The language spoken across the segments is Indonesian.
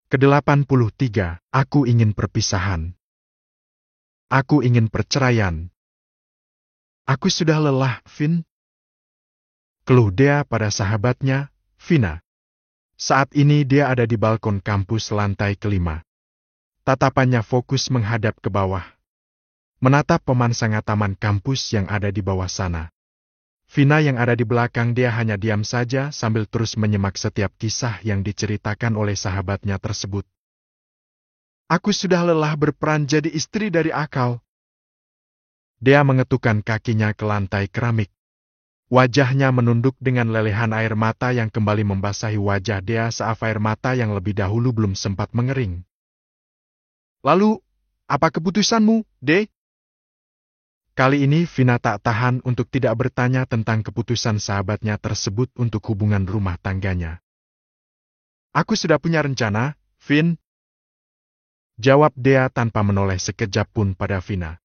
Ke-83, aku ingin perpisahan. Aku ingin perceraian. Aku sudah lelah, Vin. Keluh Dea pada sahabatnya, Vina. Saat ini dia ada di balkon kampus lantai kelima. Tatapannya fokus menghadap ke bawah. Menatap pemandangan taman kampus yang ada di bawah sana. Vina yang ada di belakang dia hanya diam saja sambil terus menyimak setiap kisah yang diceritakan oleh sahabatnya tersebut. Aku sudah lelah berperan jadi istri dari Akal. Dia mengetukkan kakinya ke lantai keramik. Wajahnya menunduk dengan lelehan air mata yang kembali membasahi wajah dia saat air mata yang lebih dahulu belum sempat mengering. Lalu, apa keputusanmu, De? Kali ini Vina tak tahan untuk tidak bertanya tentang keputusan sahabatnya tersebut untuk hubungan rumah tangganya. Aku sudah punya rencana, Vin. Jawab Dea tanpa menoleh sekejap pun pada Vina.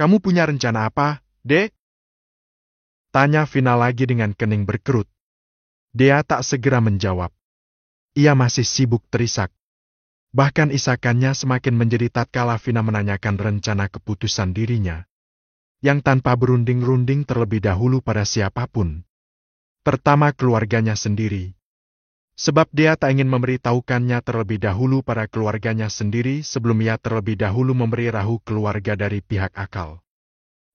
Kamu punya rencana apa, De? Tanya Vina lagi dengan kening berkerut. Dea tak segera menjawab. Ia masih sibuk terisak. Bahkan isakannya semakin menjadi tatkala Vina menanyakan rencana keputusan dirinya. Yang tanpa berunding-runding terlebih dahulu pada siapapun. Pertama keluarganya sendiri. Sebab dia tak ingin memberitahukannya terlebih dahulu pada keluarganya sendiri sebelum ia terlebih dahulu memberi rahu keluarga dari pihak Akal.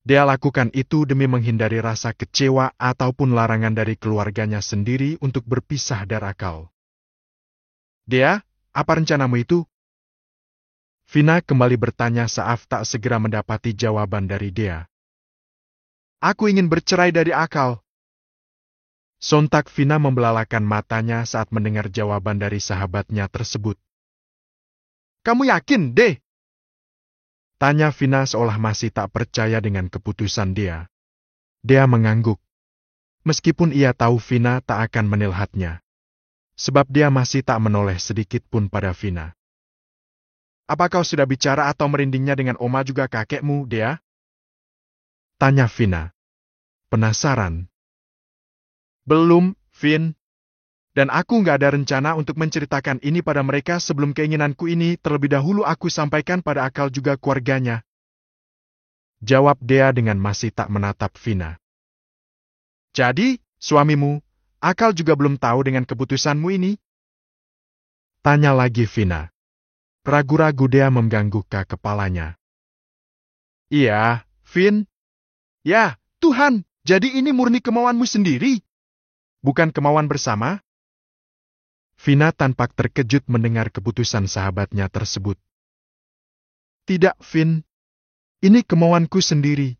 Dia lakukan itu demi menghindari rasa kecewa ataupun larangan dari keluarganya sendiri untuk berpisah dari Akal. Dea, apa rencanamu itu? Vina kembali bertanya saat tak segera mendapati jawaban dari Dea. Aku ingin bercerai dari Akal. Sontak Vina membelalakan matanya saat mendengar jawaban dari sahabatnya tersebut. Kamu yakin, De? Tanya Vina seolah masih tak percaya dengan keputusan dia. Dia mengangguk. Meskipun ia tahu Vina tak akan menilhatnya. Sebab dia masih tak menoleh sedikit pun pada Vina. Apa kau sudah bicara atau merindingnya dengan oma juga kakekmu, Dea? Tanya Vina. Penasaran. Belum, Vin. Dan aku nggak ada rencana untuk menceritakan ini pada mereka sebelum keinginanku ini terlebih dahulu aku sampaikan pada Akal juga keluarganya. Jawab Dea dengan masih tak menatap Vina. Jadi, suamimu, Akal juga belum tahu dengan keputusanmu ini? Tanya lagi Vina. Ragu-ragu Dea mengganggu ke kepalanya. Iya, Vin. Ya, Tuhan, jadi ini murni kemauanmu sendiri? Bukan kemauan bersama? Vina tampak terkejut mendengar keputusan sahabatnya tersebut. Tidak, Vin. Ini kemauanku sendiri.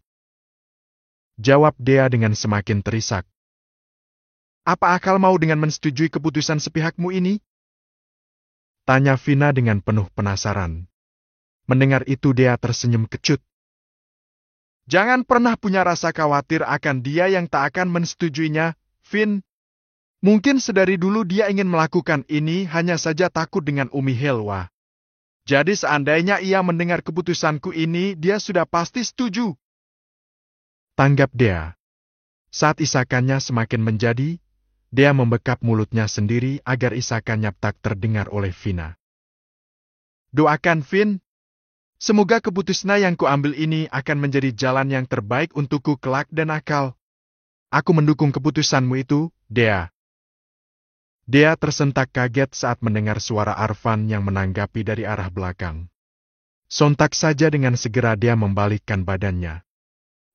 Jawab Dea dengan semakin terisak. Apa Akal mau dengan mensetujui keputusan sepihakmu ini? Tanya Vina dengan penuh penasaran. Mendengar itu Dea tersenyum kecut. Jangan pernah punya rasa khawatir akan dia yang tak akan mensetujuinya, Vin. Mungkin sedari dulu dia ingin melakukan ini hanya saja takut dengan Umi Helwa. Jadi seandainya ia mendengar keputusanku ini, dia sudah pasti setuju. Tanggap Dea. Saat isakannya semakin menjadi, Dea membekap mulutnya sendiri agar isakannya tak terdengar oleh Vina. Doakan Vin. Semoga keputusan yang kuambil ini akan menjadi jalan yang terbaik untukku kelak dan Akal. Aku mendukung keputusanmu itu, Dea. Dea tersentak kaget saat mendengar suara Arfan yang menanggapi dari arah belakang. Sontak saja dengan segera dia membalikkan badannya.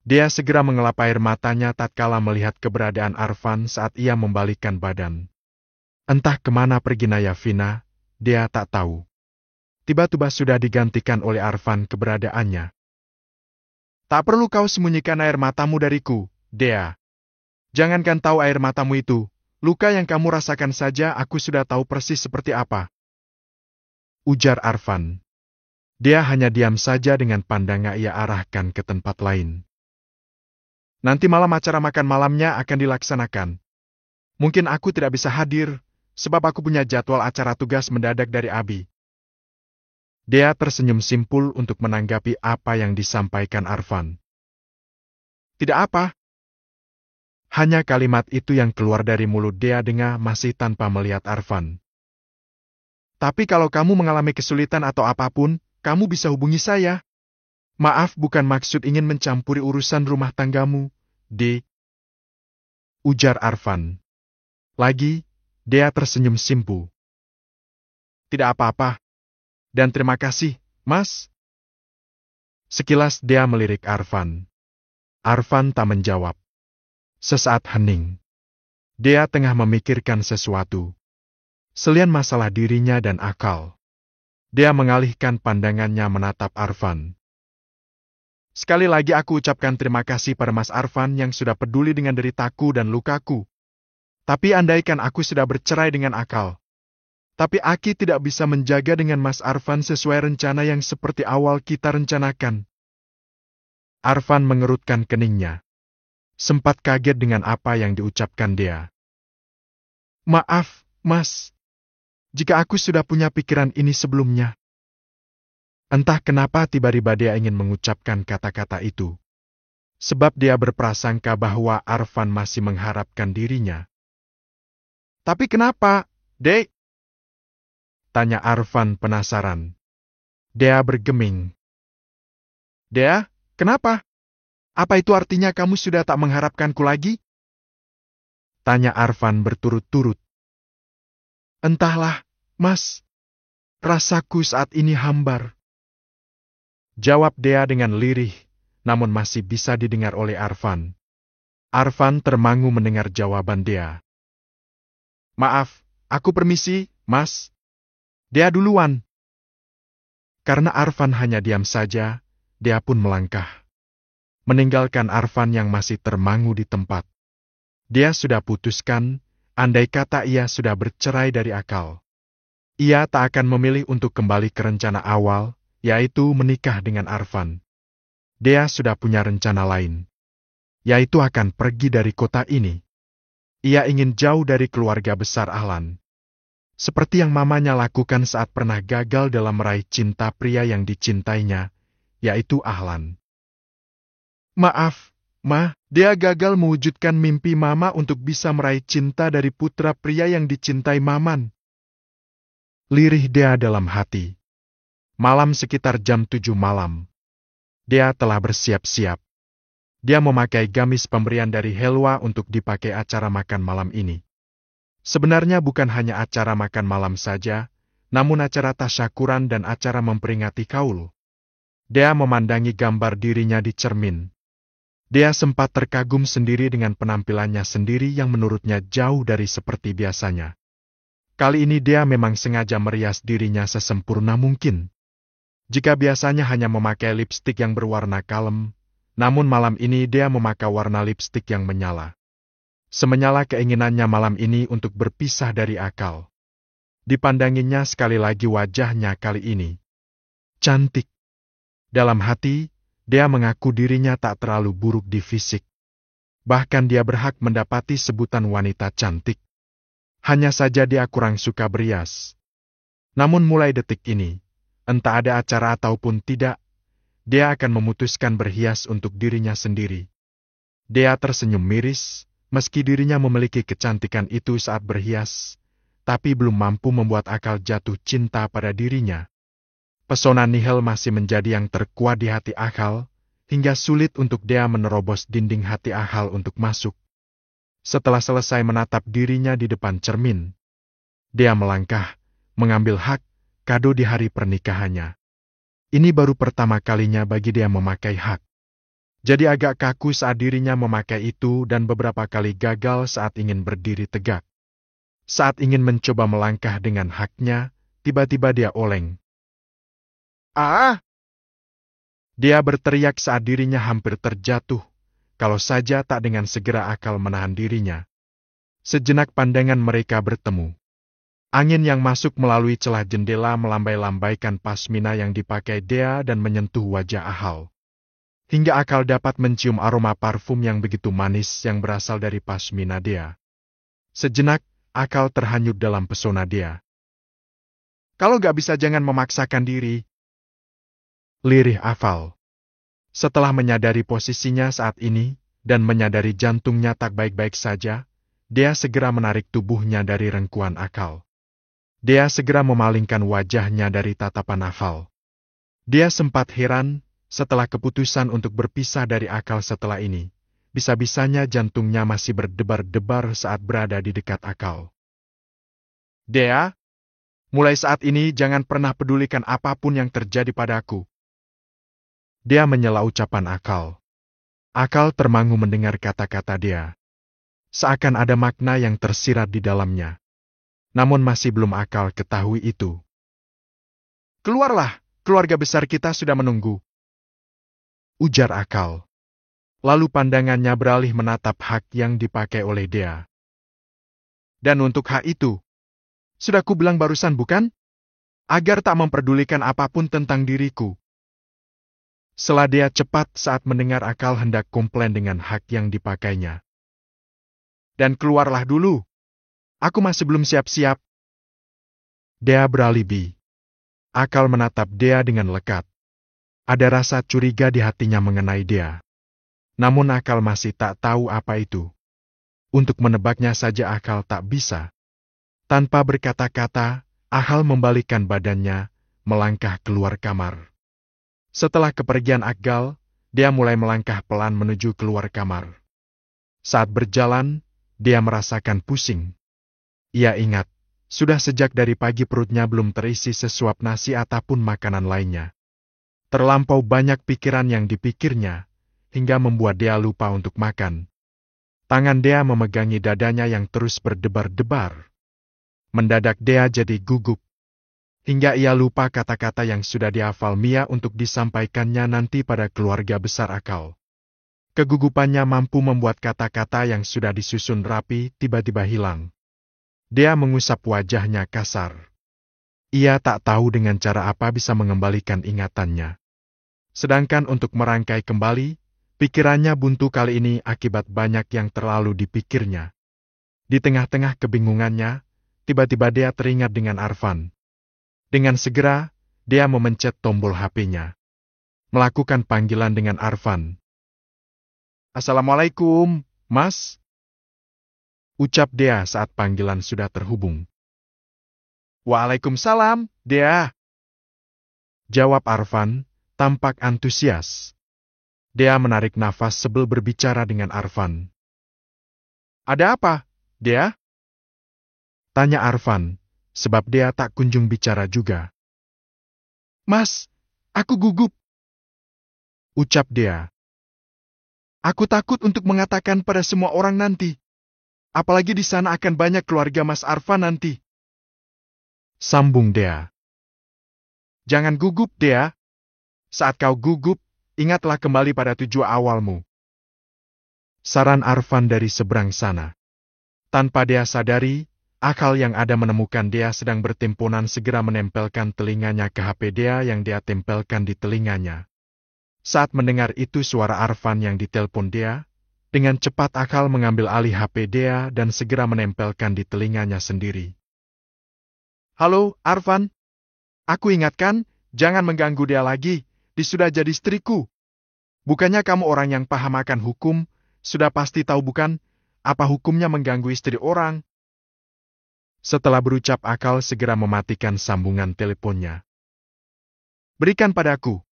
Dea segera mengelap air matanya tatkala melihat keberadaan Arfan saat ia membalikkan badan. Entah kemana pergi Naya Vina, Dea tak tahu. Tiba-tiba sudah digantikan oleh Arfan keberadaannya. Tak perlu kau sembunyikan air matamu dariku, Dea. Jangankan tahu air matamu itu, luka yang kamu rasakan saja aku sudah tahu persis seperti apa. Ujar Arfan. Dia hanya diam saja dengan pandangan ia arahkan ke tempat lain. Nanti malam acara makan malamnya akan dilaksanakan. Mungkin aku tidak bisa hadir, sebab aku punya jadwal acara tugas mendadak dari Abi. Dea tersenyum simpul untuk menanggapi apa yang disampaikan Arfan. Tidak apa. Hanya kalimat itu yang keluar dari mulut Dea dengar masih tanpa melihat Arfan. Tapi kalau kamu mengalami kesulitan atau apapun, kamu bisa hubungi saya. Maaf, bukan maksud ingin mencampuri urusan rumah tanggamu, D. Ujar Arfan. Lagi, Dea tersenyum simpu. Tidak apa-apa. Dan terima kasih, Mas. Sekilas Dea melirik Arfan. Arfan tak menjawab. Sesaat hening. Dea tengah memikirkan sesuatu. Selain masalah dirinya dan akal. Dea mengalihkan pandangannya menatap Arfan. Sekali lagi aku ucapkan terima kasih pada Mas Arfan yang sudah peduli dengan deritaku dan lukaku. Tapi andaikan aku sudah bercerai dengan akal. Tapi Aki tidak bisa menjaga dengan Mas Arfan sesuai rencana yang seperti awal kita rencanakan. Arfan mengerutkan keningnya. Sempat kaget dengan apa yang diucapkan Dea. Maaf, Mas. Jika aku sudah punya pikiran ini sebelumnya. Entah kenapa tiba-tiba Dea ingin mengucapkan kata-kata itu. Sebab dia berprasangka bahwa Arfan masih mengharapkan dirinya. Tapi kenapa, Dek? Tanya Arfan penasaran. Dea bergeming. Dea, kenapa? Apa itu artinya kamu sudah tak mengharapkanku lagi? Tanya Arfan berturut-turut. Entahlah, Mas. Rasaku saat ini hambar. Jawab Dea dengan lirih, namun masih bisa didengar oleh Arfan. Arfan termangu mendengar jawaban Dea. Maaf, aku permisi, Mas. Dea duluan. Karena Arfan hanya diam saja, Dea pun melangkah. Meninggalkan Arfan yang masih termangu di tempat. Dia sudah putuskan, andai kata ia sudah bercerai dari akal. Ia tak akan memilih untuk kembali ke rencana awal, yaitu menikah dengan Arfan. Dea sudah punya rencana lain, yaitu akan pergi dari kota ini. Ia ingin jauh dari keluarga besar Ahlan. Seperti yang mamanya lakukan saat pernah gagal dalam meraih cinta pria yang dicintainya, yaitu Ahlan. Maaf, Ma, Dea gagal mewujudkan mimpi Mama untuk bisa meraih cinta dari putra pria yang dicintai Maman. Lirih Dea dalam hati. Malam sekitar jam 7 malam. Dea telah bersiap-siap. Dia memakai gamis pemberian dari Helwa untuk dipakai acara makan malam ini. Sebenarnya bukan hanya acara makan malam saja, namun acara tasyakuran dan acara memperingati kaul. Dea memandangi gambar dirinya di cermin. Dea sempat terkagum sendiri dengan penampilannya sendiri yang menurutnya jauh dari seperti biasanya. Kali ini Dea memang sengaja merias dirinya sesempurna mungkin. Jika biasanya hanya memakai lipstik yang berwarna kalem, namun malam ini Dea memakai warna lipstik yang menyala. Semenyala keinginannya malam ini untuk berpisah dari akal. Dipandanginya sekali lagi wajahnya kali ini. Cantik. Dalam hati, Dea mengaku dirinya tak terlalu buruk di fisik. Bahkan dia berhak mendapati sebutan wanita cantik. Hanya saja dia kurang suka berias. Namun mulai detik ini, entah ada acara ataupun tidak, Dea akan memutuskan berhias untuk dirinya sendiri. Dea tersenyum miris, meski dirinya memiliki kecantikan itu saat berhias, tapi belum mampu membuat akal jatuh cinta pada dirinya. Pesona nihil masih menjadi yang terkuat di hati akal, hingga sulit untuk Dea menerobos dinding hati akal untuk masuk. Setelah selesai menatap dirinya di depan cermin, Dea melangkah, mengambil hak, kado di hari pernikahannya. Ini baru pertama kalinya bagi Dea memakai hak. Jadi agak kaku saat dirinya memakai itu dan beberapa kali gagal saat ingin berdiri tegak. Saat ingin mencoba melangkah dengan haknya, tiba-tiba dia oleng. Ah! Dia berteriak saat dirinya hampir terjatuh, kalau saja tak dengan segera akal menahan dirinya. Sejenak pandangan mereka bertemu. Angin yang masuk melalui celah jendela melambai-lambaikan pasmina yang dipakai Dea dan menyentuh wajah Ahal. Hingga akal dapat mencium aroma parfum yang begitu manis yang berasal dari pasmina Dea. Sejenak, akal terhanyut dalam pesona Dea. Kalau gak bisa jangan memaksakan diri. Lirih Afal. Setelah menyadari posisinya saat ini, dan menyadari jantungnya tak baik-baik saja, Dea segera menarik tubuhnya dari rengkuan akal. Dea segera memalingkan wajahnya dari tatapan Akal. Dia sempat heran setelah keputusan untuk berpisah dari Akal setelah ini. Bisa-bisanya jantungnya masih berdebar-debar saat berada di dekat Akal. Dea, mulai saat ini jangan pernah pedulikan apapun yang terjadi padaku. Dia menyela ucapan Akal. Akal termangu mendengar kata-kata dia. Seakan ada makna yang tersirat di dalamnya. Namun masih belum Akal ketahui itu. Keluarlah, keluarga besar kita sudah menunggu. Ujar Akal. Lalu pandangannya beralih menatap hak yang dipakai oleh Dea. Dan untuk hak itu, sudah ku bilang barusan bukan? Agar tak memperdulikan apapun tentang diriku. Setelah Dea cepat saat mendengar Akal hendak komplain dengan hak yang dipakainya. Dan keluarlah dulu. Aku masih belum siap-siap. Dea beralibi. Akal menatap Dea dengan lekat. Ada rasa curiga di hatinya mengenai Dea. Namun Akal masih tak tahu apa itu. Untuk menebaknya saja Akal tak bisa. Tanpa berkata-kata, Akal membalikkan badannya, melangkah keluar kamar. Setelah kepergian Akal, dia mulai melangkah pelan menuju keluar kamar. Saat berjalan, dia merasakan pusing. Ia ingat, sudah sejak dari pagi perutnya belum terisi sesuap nasi ataupun makanan lainnya. Terlampau banyak pikiran yang dipikirnya, hingga membuat dia lupa untuk makan. Tangan dia memegangi dadanya yang terus berdebar-debar. Mendadak dia jadi gugup. Hingga ia lupa kata-kata yang sudah dihafal Mia untuk disampaikannya nanti pada keluarga besar Akal. Kegugupannya mampu membuat kata-kata yang sudah disusun rapi tiba-tiba hilang. Dia mengusap wajahnya kasar. Ia tak tahu dengan cara apa bisa mengembalikan ingatannya. Sedangkan untuk merangkai kembali, pikirannya buntu kali ini akibat banyak yang terlalu dipikirnya. Di tengah-tengah kebingungannya, tiba-tiba dia teringat dengan Arfan. Dengan segera, dia memencet tombol HP-nya. Melakukan panggilan dengan Arfan. Assalamualaikum, Mas. Ucap Dea saat panggilan sudah terhubung. Waalaikumsalam, Dea. Jawab Arfan, tampak antusias. Dea menarik nafas sebelum berbicara dengan Arfan. Ada apa, Dea? Tanya Arfan, sebab Dea tak kunjung bicara juga. Mas, aku gugup. Ucap Dea. Aku takut untuk mengatakan pada semua orang nanti. Apalagi di sana akan banyak keluarga Mas Arfan nanti. Sambung Dea. Jangan gugup, Dea. Saat kau gugup, ingatlah kembali pada tujuan awalmu. Saran Arfan dari seberang sana. Tanpa Dea sadari, Akal yang ada menemukan Dea sedang bertemponan segera menempelkan telinganya ke HP Dea yang dia tempelkan di telinganya. Saat mendengar itu suara Arfan yang ditelepon Dea, dengan cepat Akal mengambil alih HP Dea dan segera menempelkan di telinganya sendiri. Halo, Arfan. Aku ingatkan, jangan mengganggu Dea lagi, dia sudah jadi istriku. Bukannya kamu orang yang paham akan hukum, sudah pasti tahu bukan, apa hukumnya mengganggu istri orang? Setelah berucap Akal segera mematikan sambungan teleponnya. Berikan padaku.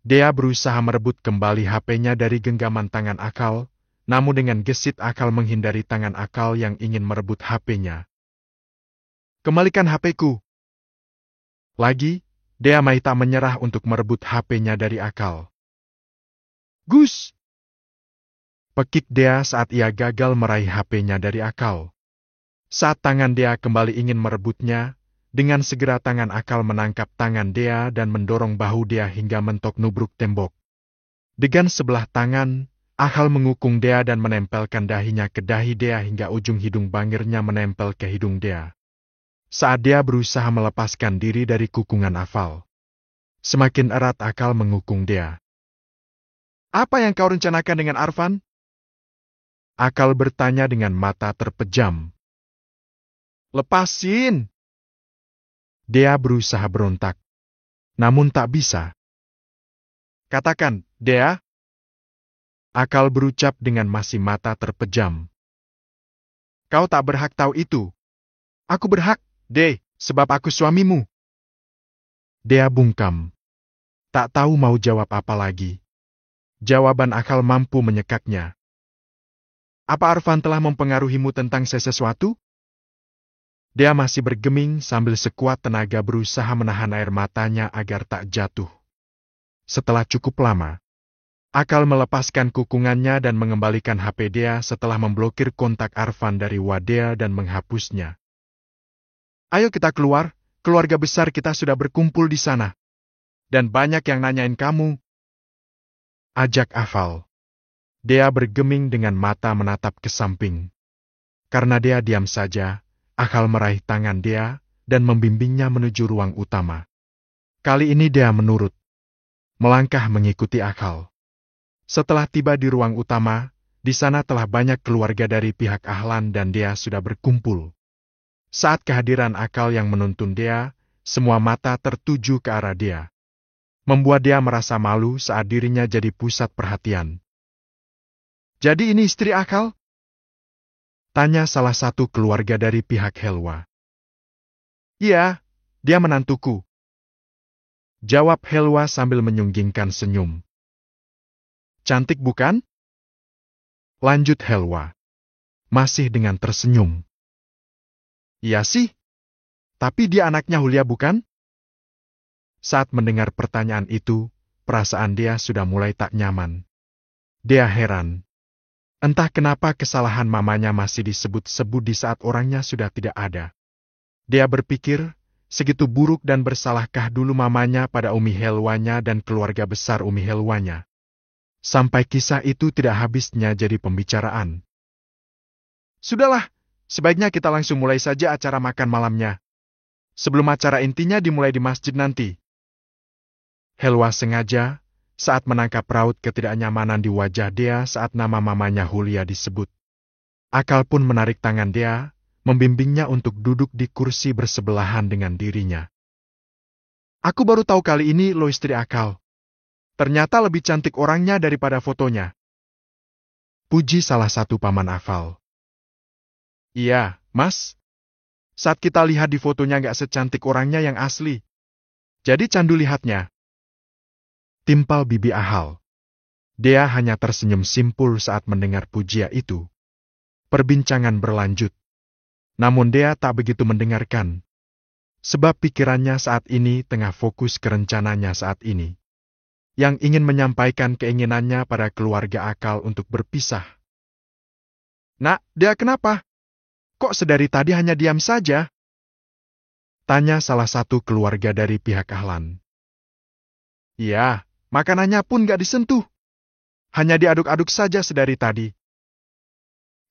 Dea berusaha merebut kembali HP-nya dari genggaman tangan Akal, namun dengan gesit Akal menghindari tangan Akal yang ingin merebut HP-nya. Kembalikan HP-ku. Lagi, Dea masih tak menyerah untuk merebut HP-nya dari Akal. Gus! Pekik Dea saat ia gagal meraih HP-nya dari Akal. Saat tangan Dea kembali ingin merebutnya, dengan segera tangan Akal menangkap tangan Dea dan mendorong bahu Dea hingga mentok nubruk tembok. Dengan sebelah tangan, Akal mengukung Dea dan menempelkan dahinya ke dahi Dea hingga ujung hidung bangirnya menempel ke hidung Dea. Saat Dea berusaha melepaskan diri dari kukungan Akal, semakin erat Akal mengukung Dea. Apa yang kau rencanakan dengan Arfan? Akal bertanya dengan mata terpejam. Lepasin! Dea berusaha berontak. Namun tak bisa. Katakan, Dea. Akal berucap dengan masih mata terpejam. Kau tak berhak tahu itu. Aku berhak, sebab aku suamimu. Dea bungkam. Tak tahu mau jawab apa lagi. Jawaban akal mampu menyekaknya. Apa Arfan telah mempengaruhimu tentang sesuatu? Dia masih bergeming sambil sekuat tenaga berusaha menahan air matanya agar tak jatuh. Setelah cukup lama, akal melepaskan kukungannya dan mengembalikan HP Dea setelah memblokir kontak Arfan dari Wadea dan menghapusnya. Ayo kita keluar, keluarga besar kita sudah berkumpul di sana. Dan banyak yang nanyain kamu. Ajak Afal. Dea bergeming dengan mata menatap ke samping. Karena Dea diam saja, Akal meraih tangan Dea dan membimbingnya menuju ruang utama. Kali ini Dea menurut. Melangkah mengikuti Akal. Setelah tiba di ruang utama, di sana telah banyak keluarga dari pihak Ahlan dan Dea sudah berkumpul. Saat kehadiran Akal yang menuntun Dea, semua mata tertuju ke arah Dea. Membuat Dea merasa malu saat dirinya jadi pusat perhatian. Jadi ini istri Akal? Tanya salah satu keluarga dari pihak Helwa. Iya, dia menantuku. Jawab Helwa sambil menyunggingkan senyum. Cantik bukan? Lanjut Helwa. Masih dengan tersenyum. Iya sih. Tapi dia anaknya Hulia bukan? Saat mendengar pertanyaan itu, perasaan Dea sudah mulai tak nyaman. Dea heran. Entah kenapa kesalahan mamanya masih disebut-sebut di saat orangnya sudah tidak ada. Dea berpikir, segitu buruk dan bersalahkah dulu mamanya pada Umi Helwanya dan keluarga besar Umi Helwanya. Sampai kisah itu tidak habisnya jadi pembicaraan. Sudahlah, sebaiknya kita langsung mulai saja acara makan malamnya. Sebelum acara intinya dimulai di masjid nanti. Helwa sengaja, saat menangkap raut ketidaknyamanan di wajah Dea saat nama mamanya Hulia disebut. Akal pun menarik tangan Dea, membimbingnya untuk duduk di kursi bersebelahan dengan dirinya. Aku baru tahu kali ini lo istri Akal. Ternyata lebih cantik orangnya daripada fotonya. Puji salah satu paman Afal. Iya, Mas. Saat kita lihat di fotonya gak secantik orangnya yang asli. Jadi candu lihatnya. Timpal bibi Ahal. Dea hanya tersenyum simpul saat mendengar pujian itu. Perbincangan berlanjut. Namun Dea tak begitu mendengarkan. Sebab pikirannya saat ini tengah fokus ke rencananya saat ini. Yang ingin menyampaikan keinginannya pada keluarga Akal untuk berpisah. Nak, Dea kenapa? Kok sedari tadi hanya diam saja? Tanya salah satu keluarga dari pihak Ahlan. Iya. Makanannya pun gak disentuh. Hanya diaduk-aduk saja sedari tadi.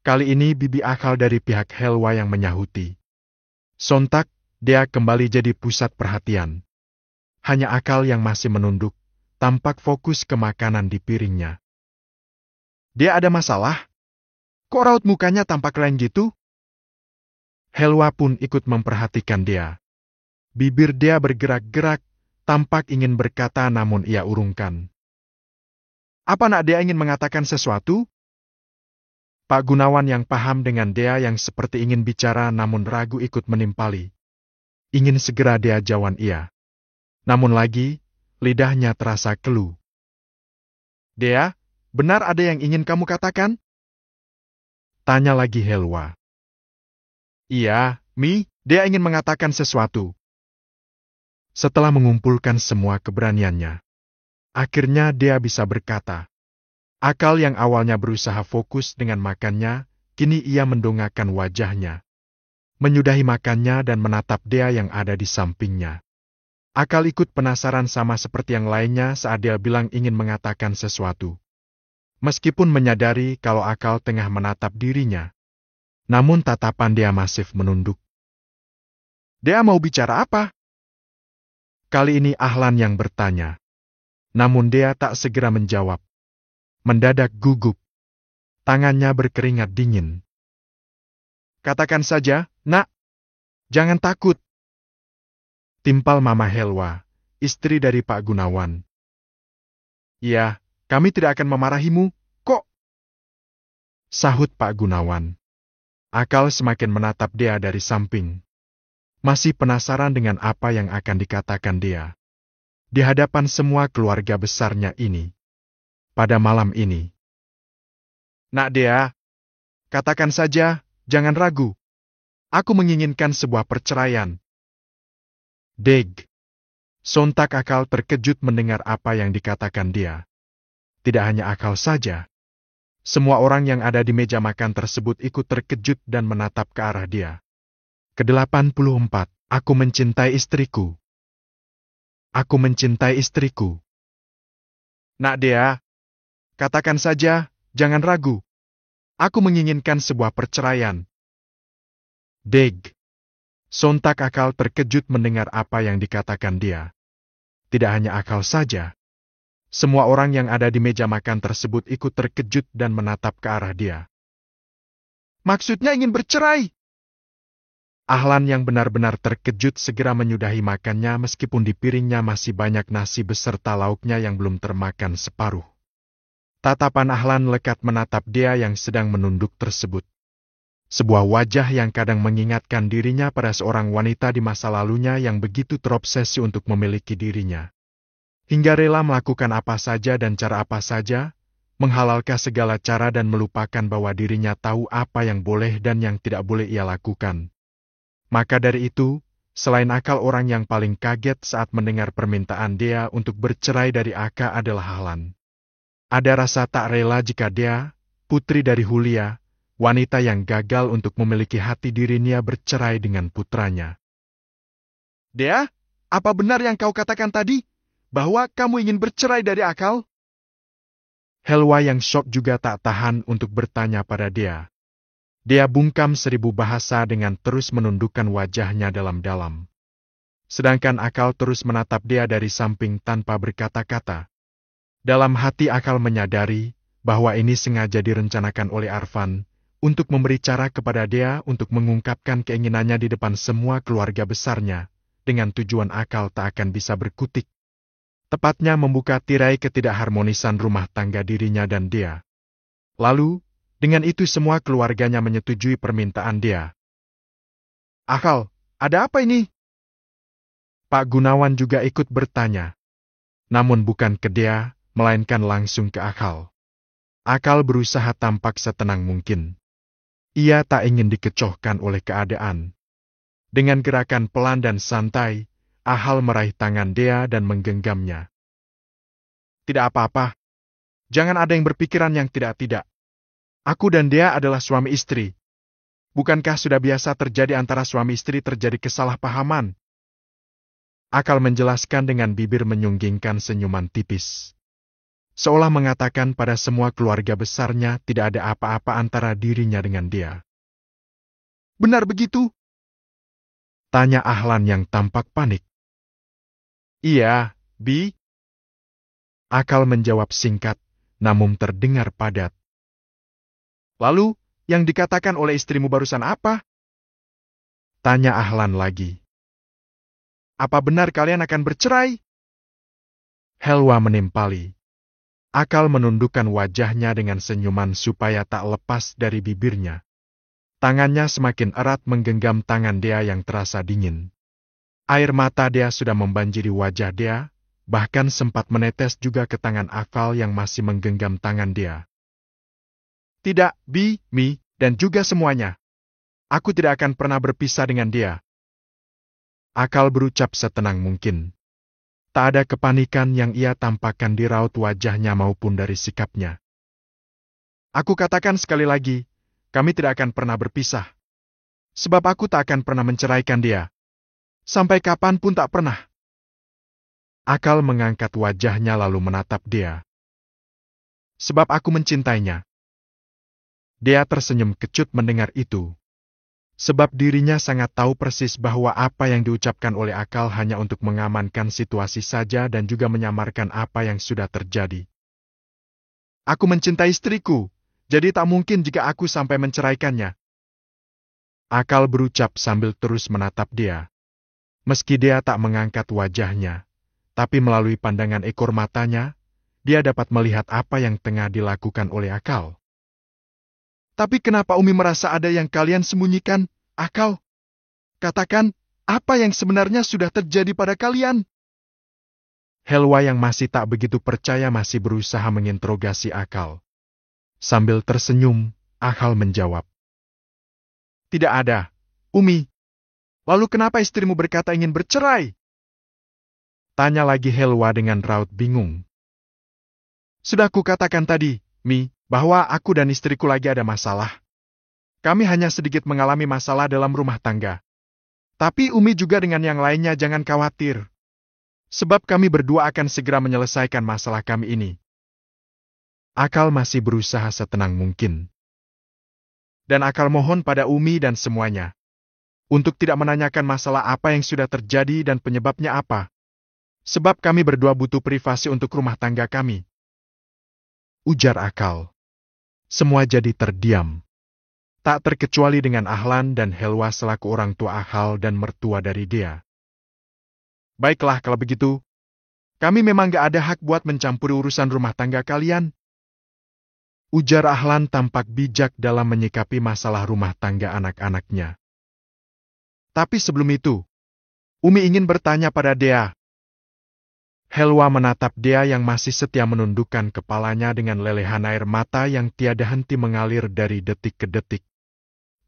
Kali ini bibi Akal dari pihak Helwa yang menyahuti. Sontak, Dea kembali jadi pusat perhatian. Hanya Akal yang masih menunduk, tampak fokus ke makanan di piringnya. Dia ada masalah? Kok raut mukanya tampak lain gitu? Helwa pun ikut memperhatikan Dea. Bibir Dea bergerak-gerak, tampak ingin berkata namun ia urungkan. Apa nak Dea ingin mengatakan sesuatu? Pak Gunawan yang paham dengan Dea yang seperti ingin bicara namun ragu ikut menimpali. Ingin segera Dea jawab iya. Namun lagi, lidahnya terasa keluh. Dea, benar ada yang ingin kamu katakan? Tanya lagi Helwa. Iya, Mi, Dea ingin mengatakan sesuatu. Setelah mengumpulkan semua keberaniannya, akhirnya Dea bisa berkata. Akal yang awalnya berusaha fokus dengan makannya, kini ia mendongakkan wajahnya. Menyudahi makannya dan menatap Dea yang ada di sampingnya. Akal ikut penasaran sama seperti yang lainnya saat dia bilang ingin mengatakan sesuatu. Meskipun menyadari kalau Akal tengah menatap dirinya, namun tatapan Dea masih menunduk. Dea mau bicara apa? Kali ini Ahlan yang bertanya. Namun Dea tak segera menjawab. Mendadak gugup. Tangannya berkeringat dingin. Katakan saja, Nak. Jangan takut. Timpal Mama Helwa, istri dari Pak Gunawan. Ya, kami tidak akan memarahimu, kok? Sahut Pak Gunawan. Akal semakin menatap Dea dari samping. masih penasaran dengan apa yang akan dikatakan dia di hadapan semua keluarga besarnya ini pada malam ini. Nak Dea, katakan saja, jangan ragu. Aku menginginkan sebuah perceraian. Deg. Sontak Akal terkejut mendengar apa yang dikatakan dia. Tidak hanya Akal saja. Semua orang yang ada di meja makan tersebut ikut terkejut dan menatap ke arah dia. Ke-84, aku mencintai istriku. Aku mencintai istriku. Nak Dea, katakan saja, jangan ragu. Aku menginginkan sebuah perceraian. Deg. Sontak Akal terkejut mendengar apa yang dikatakan dia. Tidak hanya Akal saja. Semua orang yang ada di meja makan tersebut ikut terkejut dan menatap ke arah dia. Maksudnya ingin bercerai? Ahlan yang benar-benar terkejut segera menyudahi makannya meskipun di piringnya masih banyak nasi beserta lauknya yang belum termakan separuh. Tatapan Ahlan lekat menatap dia yang sedang menunduk tersebut. Sebuah wajah yang kadang mengingatkan dirinya pada seorang wanita di masa lalunya yang begitu terobsesi untuk memiliki dirinya. Hingga rela melakukan apa saja dan cara apa saja, menghalalkan segala cara dan melupakan bahwa dirinya tahu apa yang boleh dan yang tidak boleh ia lakukan. Maka dari itu, selain Akal, orang yang paling kaget saat mendengar permintaan dia untuk bercerai dari Aka adalah Ahlan. Ada rasa tak rela jika dia, putri dari Hulia, wanita yang gagal untuk memiliki hati dirinya, bercerai dengan putranya. Dea, apa benar yang kau katakan tadi? Bahwa kamu ingin bercerai dari Akal? Helwa yang syok juga tak tahan untuk bertanya pada dia. Dia bungkam 1000 bahasa dengan terus menundukkan wajahnya dalam-dalam. Sedangkan Akal terus menatap dia dari samping tanpa berkata-kata. Dalam hati Akal menyadari bahwa ini sengaja direncanakan oleh Arfan untuk memberi cara kepada dia untuk mengungkapkan keinginannya di depan semua keluarga besarnya, dengan tujuan Akal tak akan bisa berkutik. Tepatnya membuka tirai ketidakharmonisan rumah tangga dirinya dan dia. Lalu, dengan itu semua keluarganya menyetujui permintaan dia. Akal, ada apa ini? Pak Gunawan juga ikut bertanya. Namun bukan ke dia, melainkan langsung ke Akal. Akal berusaha tampak setenang mungkin. Ia tak ingin dikecohkan oleh keadaan. Dengan gerakan pelan dan santai, Akal meraih tangan dia dan menggenggamnya. Tidak apa-apa. Jangan ada yang berpikiran yang tidak-tidak. Aku dan dia adalah suami istri. Bukankah sudah biasa terjadi antara suami istri terjadi kesalahpahaman? Akal menjelaskan dengan bibir menyunggingkan senyuman tipis. Seolah mengatakan pada semua keluarga besarnya tidak ada apa-apa antara dirinya dengan dia. Benar begitu? Tanya Ahlan yang tampak panik. Iya, Bi. Akal menjawab singkat, namun terdengar padat. Lalu, yang dikatakan oleh istrimu barusan apa? Tanya Ahlan lagi. Apa benar kalian akan bercerai? Helwa menimpali. Akal menundukkan wajahnya dengan senyuman supaya tak lepas dari bibirnya. Tangannya semakin erat menggenggam tangan dia yang terasa dingin. Air mata dia sudah membanjiri wajah dia, bahkan sempat menetes juga ke tangan Akal yang masih menggenggam tangan dia. Tidak, Bi, Mi, dan juga semuanya. Aku tidak akan pernah berpisah dengan dia. Akal berucap setenang mungkin. Tak ada kepanikan yang ia tampakkan di raut wajahnya maupun dari sikapnya. Aku katakan sekali lagi, kami tidak akan pernah berpisah. Sebab aku tak akan pernah menceraikan dia. Sampai kapanpun tak pernah. Akal mengangkat wajahnya lalu menatap dia. Sebab aku mencintainya. Dia tersenyum kecut mendengar itu. Sebab dirinya sangat tahu persis bahwa apa yang diucapkan oleh Akal hanya untuk mengamankan situasi saja dan juga menyamarkan apa yang sudah terjadi. Aku mencintai istriku, jadi tak mungkin jika aku sampai menceraikannya. Akal berucap sambil terus menatap dia. Meski dia tak mengangkat wajahnya, tapi melalui pandangan ekor matanya, dia dapat melihat apa yang tengah dilakukan oleh Akal. Tapi kenapa Umi merasa ada yang kalian sembunyikan, Akal? Katakan, Apa yang sebenarnya sudah terjadi pada kalian? Helwa yang masih tak begitu percaya masih berusaha menginterogasi Akal. Sambil tersenyum, Akal menjawab. Tidak ada, Umi. Lalu kenapa istrimu berkata ingin bercerai? Tanya lagi Helwa dengan raut bingung. Sudah kukatakan tadi, Mi, bahwa aku dan istriku lagi ada masalah. Kami hanya sedikit mengalami masalah dalam rumah tangga. Tapi Umi juga dengan yang lainnya jangan khawatir. Sebab kami berdua akan segera menyelesaikan masalah kami ini. Akal masih berusaha setenang mungkin. Dan Akal mohon pada Umi dan semuanya untuk tidak menanyakan masalah apa yang sudah terjadi dan penyebabnya apa. Sebab kami berdua butuh privasi untuk rumah tangga kami. Ujar Akal. Semua jadi terdiam. Tak terkecuali dengan Ahlan dan Helwa selaku orang tua Akal dan mertua dari dia. Baiklah kalau begitu. Kami memang gak ada hak buat mencampuri urusan rumah tangga kalian. Ujar Ahlan tampak bijak dalam menyikapi masalah rumah tangga anak-anaknya. Tapi sebelum itu, Umi ingin bertanya pada Dea. Helwa menatap Dea yang masih setia menundukkan kepalanya dengan lelehan air mata yang tiada henti mengalir dari detik ke detik.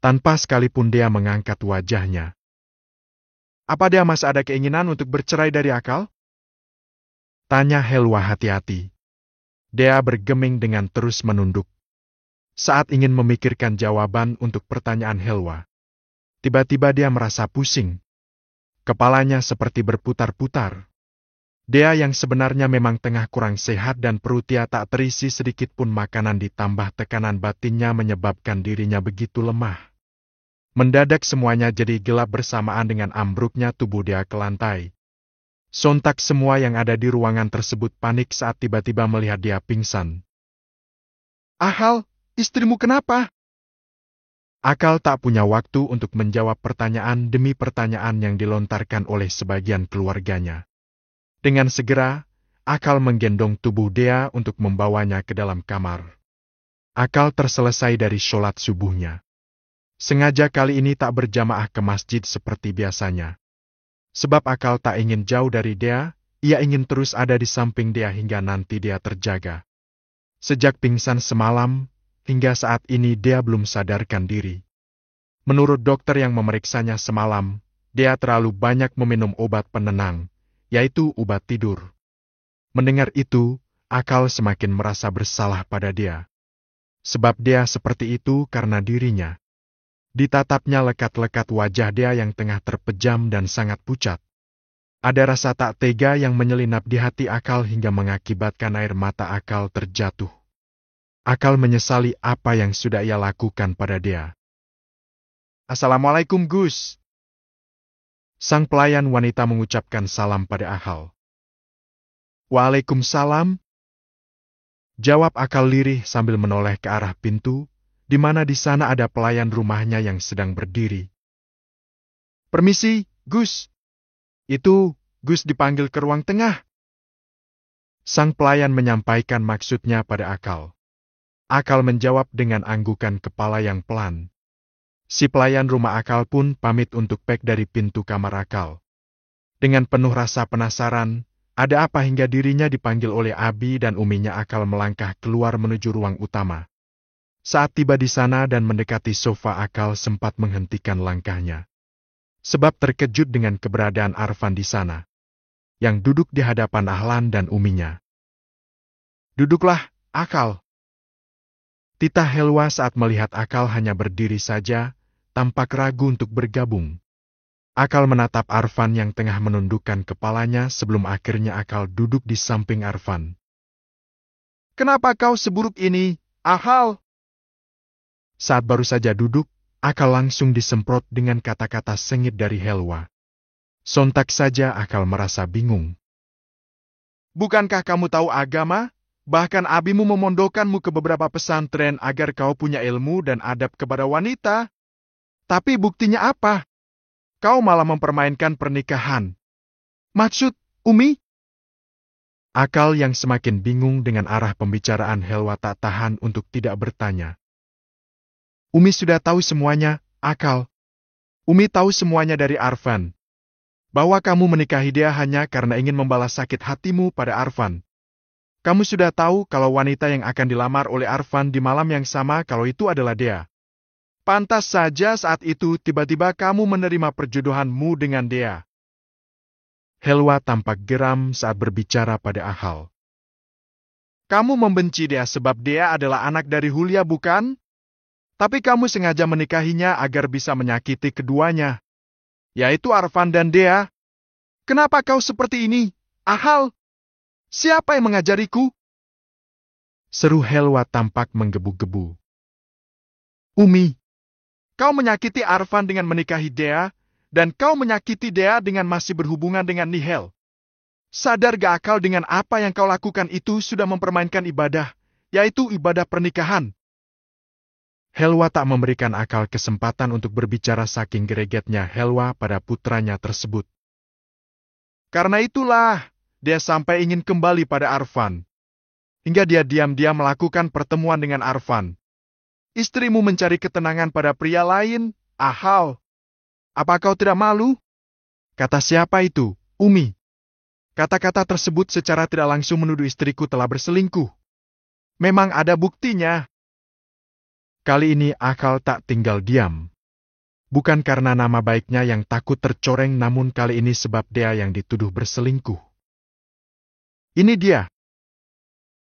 Tanpa sekalipun Dea mengangkat wajahnya. Apa Dea masih ada keinginan untuk bercerai dari Akal? Tanya Helwa hati-hati. Dea bergeming dengan terus menunduk. Saat ingin memikirkan jawaban untuk pertanyaan Helwa. Tiba-tiba dia merasa pusing. Kepalanya seperti berputar-putar. Dea yang sebenarnya memang tengah kurang sehat dan perutnya tak terisi sedikit pun makanan ditambah tekanan batinnya menyebabkan dirinya begitu lemah. Mendadak semuanya jadi gelap bersamaan dengan ambruknya tubuh Dea ke lantai. Sontak semua yang ada di ruangan tersebut panik saat tiba-tiba melihat dia pingsan. Ahal, istrimu kenapa? Akal tak punya waktu untuk menjawab pertanyaan demi pertanyaan yang dilontarkan oleh sebagian keluarganya. Dengan segera, Akal menggendong tubuh Dea untuk membawanya ke dalam kamar. Akal terselesai dari sholat subuhnya. Sengaja kali ini tak berjamaah ke masjid seperti biasanya. Sebab Akal tak ingin jauh dari Dea, ia ingin terus ada di samping Dea hingga nanti dia terjaga. Sejak pingsan semalam, hingga saat ini Dea belum sadarkan diri. Menurut dokter yang memeriksanya semalam, Dea terlalu banyak meminum obat penenang, yaitu obat tidur. Mendengar itu, Akal semakin merasa bersalah pada Dea. Sebab Dea seperti itu karena dirinya. Ditatapnya lekat-lekat wajah Dea yang tengah terpejam dan sangat pucat. Ada rasa tak tega yang menyelinap di hati Akal hingga mengakibatkan air mata Akal terjatuh. Akal menyesali apa yang sudah ia lakukan pada Dea. Assalamualaikum Gus. Sang pelayan wanita mengucapkan salam pada Akal. Waalaikumsalam. Jawab Akal lirih sambil menoleh ke arah pintu, di mana di sana ada pelayan rumahnya yang sedang berdiri. Permisi, Gus. Itu, Gus dipanggil ke ruang tengah. Sang pelayan menyampaikan maksudnya pada Akal. Akal menjawab dengan anggukan kepala yang pelan. Si pelayan rumah Akal pun pamit untuk pek dari pintu kamar Akal. Dengan penuh rasa penasaran, ada apa hingga dirinya dipanggil oleh Abi dan uminya Akal melangkah keluar menuju ruang utama. Saat tiba di sana dan mendekati sofa Akal sempat menghentikan langkahnya. Sebab terkejut dengan keberadaan Arfan di sana. Yang duduk di hadapan Ahlan dan uminya. Duduklah, Akal. Titah Helwa saat melihat Akal hanya berdiri saja, tampak ragu untuk bergabung. Akal menatap Arfan yang tengah menundukkan kepalanya sebelum akhirnya Akal duduk di samping Arfan. Kenapa kau seburuk ini, Akal? Saat baru saja duduk, Akal langsung disemprot dengan kata-kata sengit dari Helwa. Sontak saja Akal merasa bingung. Bukankah kamu tahu agama? Bahkan abimu memondokkanmu ke beberapa pesantren agar kau punya ilmu dan adab kepada wanita. Tapi buktinya apa? Kau malah mempermainkan pernikahan. Maksud, Umi? Akal yang semakin bingung dengan arah pembicaraan Helwa tak tahan untuk tidak bertanya. Umi sudah tahu semuanya, Akal. Umi tahu semuanya dari Arfan. bahwa kamu menikahi dia hanya karena ingin membalas sakit hatimu pada Arfan. Kamu sudah tahu kalau wanita yang akan dilamar oleh Arfan di malam yang sama kalau itu adalah Dea. Pantas saja saat itu tiba-tiba kamu menerima perjodohanmu dengan Dea. Helwa tampak geram saat berbicara pada Ahal. Kamu membenci Dea sebab Dea adalah anak dari Hulia, bukan? Tapi kamu sengaja menikahinya agar bisa menyakiti keduanya, yaitu Arfan dan Dea. Kenapa kau seperti ini, Ahal? Siapa yang mengajariku? Seru Helwa tampak menggebu-gebu. Umi, kau menyakiti Arfan dengan menikahi Dea, dan kau menyakiti Dea dengan masih berhubungan dengan Nihel. Sadar gak akal dengan apa yang kau lakukan itu sudah mempermainkan ibadah, yaitu ibadah pernikahan. Helwa tak memberikan Akal kesempatan untuk berbicara saking gregetnya Helwa pada putranya tersebut. Karena itulah, dia sampai ingin kembali pada Arfan. Hingga dia diam-diam melakukan pertemuan dengan Arfan. Istrimu mencari ketenangan pada pria lain, Ahal. Apa kau tidak malu? Kata siapa itu, Umi? Kata-kata tersebut secara tidak langsung menuduh istriku telah berselingkuh. Memang ada buktinya. Kali ini Akal tak tinggal diam. Bukan karena nama baiknya yang takut tercoreng, namun kali ini sebab dia yang dituduh berselingkuh. Ini dia.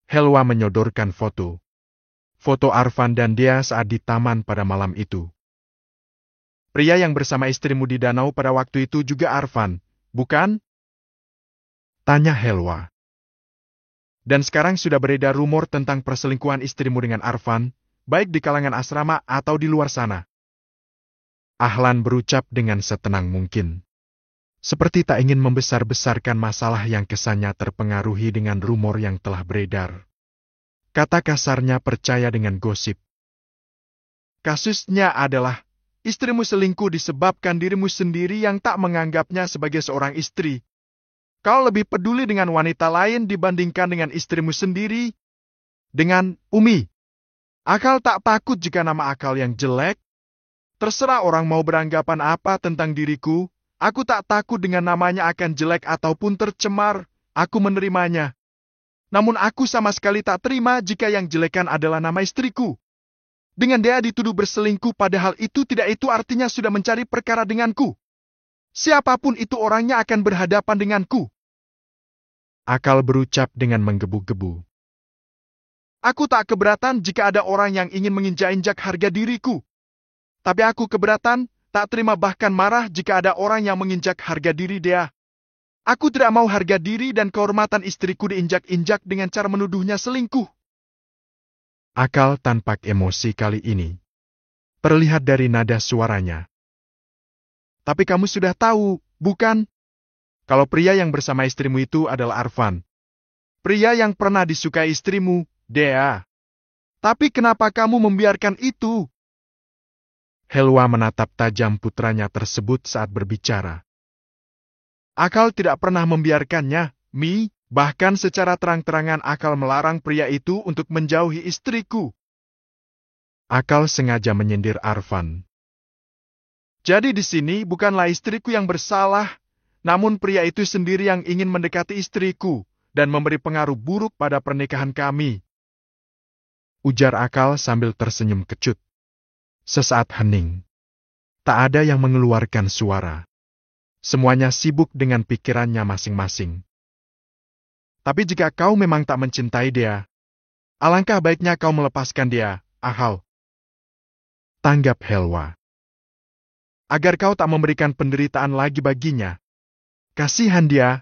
Helwa menyodorkan foto. Foto Arfan dan dia saat di taman pada malam itu. Pria yang bersama istrimu di danau pada waktu itu juga Arfan, bukan? Tanya Helwa. Dan sekarang sudah beredar rumor tentang perselingkuhan istrimu dengan Arfan, baik di kalangan asrama atau di luar sana. Ahlan berucap dengan setenang mungkin. Seperti tak ingin membesar-besarkan masalah yang kesannya terpengaruhi dengan rumor yang telah beredar. Kata kasarnya percaya dengan gosip. Kasusnya adalah, istrimu selingkuh disebabkan dirimu sendiri yang tak menganggapnya sebagai seorang istri. Kau lebih peduli dengan wanita lain dibandingkan dengan istrimu sendiri. Dengan Umi. Akal tak takut jika nama Akal yang jelek. Terserah orang mau beranggapan apa tentang diriku. Aku tak takut dengan namanya akan jelek ataupun tercemar. Aku menerimanya. Namun aku sama sekali tak terima jika yang jelekan adalah nama istriku. Dengan dia dituduh berselingkuh padahal itu artinya sudah mencari perkara denganku. Siapapun itu orangnya akan berhadapan denganku. Akal berucap dengan menggebu-gebu. Aku tak keberatan jika ada orang yang ingin menginjak-injak harga diriku. Tapi aku keberatan, tak terima bahkan marah jika ada orang yang menginjak harga diri dia. Aku tidak mau harga diri dan kehormatan istriku diinjak-injak dengan cara menuduhnya selingkuh. Akal tampak emosi kali ini. Terlihat dari nada suaranya. Tapi kamu sudah tahu, bukan? Kalau pria yang bersama istrimu itu adalah Arfan. Pria yang pernah disukai istrimu, Dea. Tapi kenapa kamu membiarkan itu? Helwa menatap tajam putranya tersebut saat berbicara. Akal tidak pernah membiarkannya, Mi. Bahkan secara terang-terangan Akal melarang pria itu untuk menjauhi istriku. Akal sengaja menyindir Arfan. Jadi di sini bukanlah istriku yang bersalah, namun pria itu sendiri yang ingin mendekati istriku dan memberi pengaruh buruk pada pernikahan kami. Ujar Akal sambil tersenyum kecut. Sesaat hening. Tak ada yang mengeluarkan suara. Semuanya sibuk dengan pikirannya masing-masing. Tapi jika kau memang tak mencintai dia, alangkah baiknya kau melepaskan dia, Ahal. Tanggap Helwa. Agar kau tak memberikan penderitaan lagi baginya. Kasihan dia.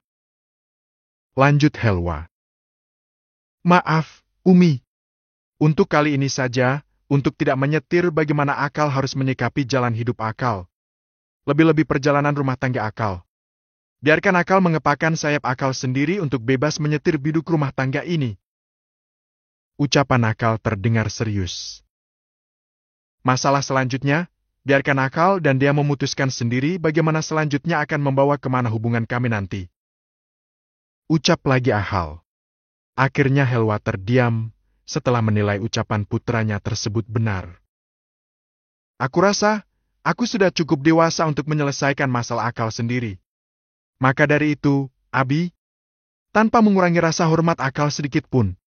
Lanjut Helwa. Maaf, Umi. Untuk kali ini saja, untuk tidak menyetir bagaimana Akal harus menyikapi jalan hidup Akal. Lebih-lebih perjalanan rumah tangga Akal. Biarkan Akal mengepakkan sayap Akal sendiri untuk bebas menyetir biduk rumah tangga ini. Ucapan Akal terdengar serius. Masalah selanjutnya, biarkan Akal dan dia memutuskan sendiri bagaimana selanjutnya akan membawa kemana hubungan kami nanti. Ucap lagi Ahal. Akhirnya Helwa terdiam setelah menilai ucapan putranya tersebut benar. Aku rasa, aku sudah cukup dewasa untuk menyelesaikan masalah Akal sendiri. Maka dari itu, Abi, tanpa mengurangi rasa hormat Akal sedikit pun,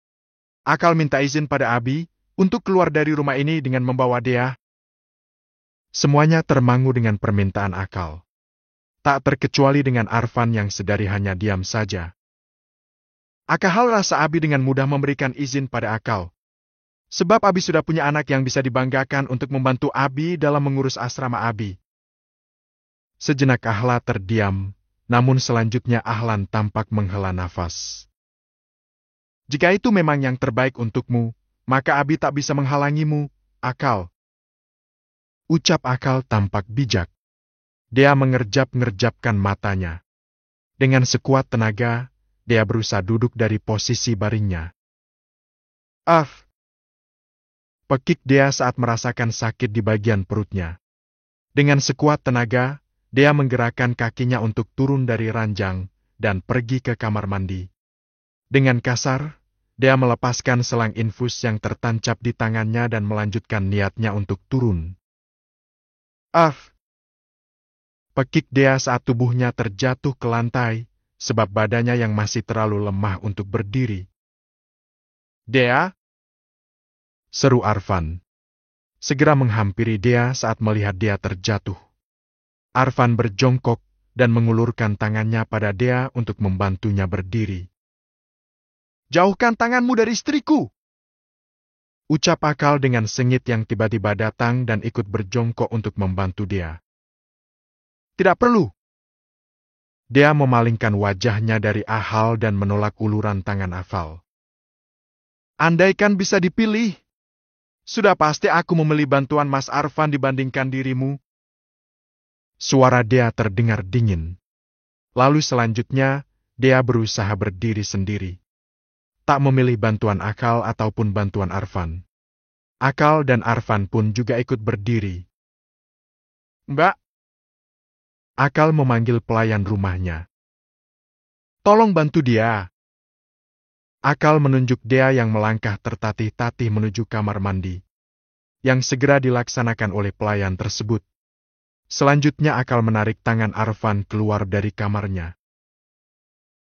Akal minta izin pada Abi untuk keluar dari rumah ini dengan membawa Dea. Semuanya termangu dengan permintaan Akal. Tak terkecuali dengan Arfan yang sedari hanya diam saja. Akal rasa Abi dengan mudah memberikan izin pada Akal. Sebab Abi sudah punya anak yang bisa dibanggakan untuk membantu Abi dalam mengurus asrama Abi. Sejenak Ahla terdiam, namun selanjutnya Ahlan tampak menghela nafas. Jika itu memang yang terbaik untukmu, maka Abi tak bisa menghalangimu, Akal. Ucap Akal tampak bijak. Dia mengerjap-ngerjapkan matanya. Dengan sekuat tenaga, dia berusaha duduk dari posisi baringnya. Pekik dia saat merasakan sakit di bagian perutnya. Dengan sekuat tenaga, dia menggerakkan kakinya untuk turun dari ranjang dan pergi ke kamar mandi. Dengan kasar, dia melepaskan selang infus yang tertancap di tangannya dan melanjutkan niatnya untuk turun. Pekik dia saat tubuhnya terjatuh ke lantai, sebab badannya yang masih terlalu lemah untuk berdiri. Dea? Seru Arfan. Segera menghampiri Dea saat melihat dia terjatuh. Arfan berjongkok dan mengulurkan tangannya pada Dea untuk membantunya berdiri. Jauhkan tanganmu dari istriku! Ucap Akal dengan sengit yang tiba-tiba datang dan ikut berjongkok untuk membantu dia. Tidak perlu. Dia memalingkan wajahnya dari Ahal dan menolak uluran tangan Afal. Andaikan bisa dipilih, sudah pasti aku memilih bantuan Mas Arfan dibandingkan dirimu. Suara dia terdengar dingin. Lalu selanjutnya, dia berusaha berdiri sendiri. Tak memilih bantuan Akal ataupun bantuan Arfan. Akal dan Arfan pun juga ikut berdiri. Mbak. Akal memanggil pelayan rumahnya. Tolong bantu dia. Akal menunjuk Dea yang melangkah tertatih-tatih menuju kamar mandi, yang segera dilaksanakan oleh pelayan tersebut. Selanjutnya Akal menarik tangan Arfan keluar dari kamarnya.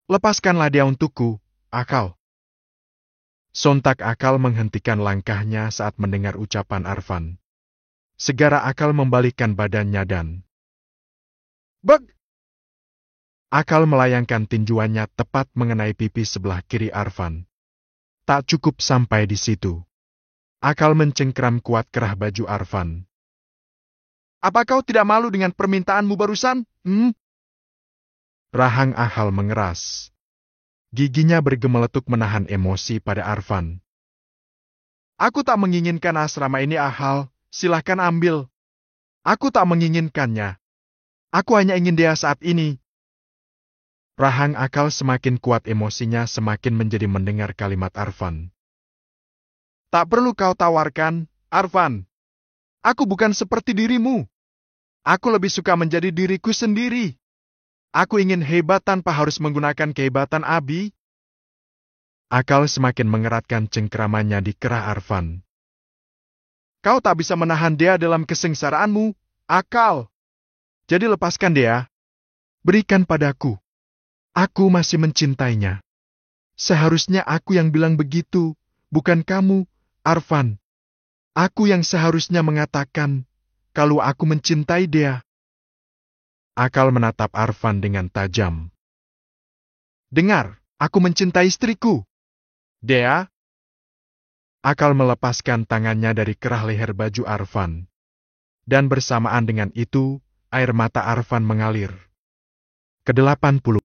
Lepaskanlah dia untukku, Akal. Sontak Akal menghentikan langkahnya saat mendengar ucapan Arfan. Segera Akal membalikkan badannya dan Bek! Akal melayangkan tinjuannya tepat mengenai pipi sebelah kiri Arfan. Tak cukup sampai di situ. Akal mencengkram kuat kerah baju Arfan. Apa kau tidak malu dengan permintaanmu barusan? Rahang Akal mengeras. Giginya bergemeletuk menahan emosi pada Arfan. Aku tak menginginkan asrama ini, Akal. Silahkan ambil. Aku tak menginginkannya. Aku hanya ingin dia saat ini. Rahang Akal semakin kuat emosinya semakin menjadi mendengar kalimat Arfan. Tak perlu kau tawarkan, Arfan. Aku bukan seperti dirimu. Aku lebih suka menjadi diriku sendiri. Aku ingin hebat tanpa harus menggunakan kehebatan Abi. Akal semakin mengeratkan cengkeramannya di kerah Arfan. Kau tak bisa menahan dia dalam kesengsaraanmu, Akal. Jadi lepaskan dia. Berikan padaku. Aku masih mencintainya. Seharusnya aku yang bilang begitu, bukan kamu, Arfan. Aku yang seharusnya mengatakan, kalau aku mencintai dia. Akal menatap Arfan dengan tajam. Dengar, aku mencintai istriku. Dea? Akal melepaskan tangannya dari kerah leher baju Arfan. Dan bersamaan dengan itu, air mata Arfan mengalir. Ke-80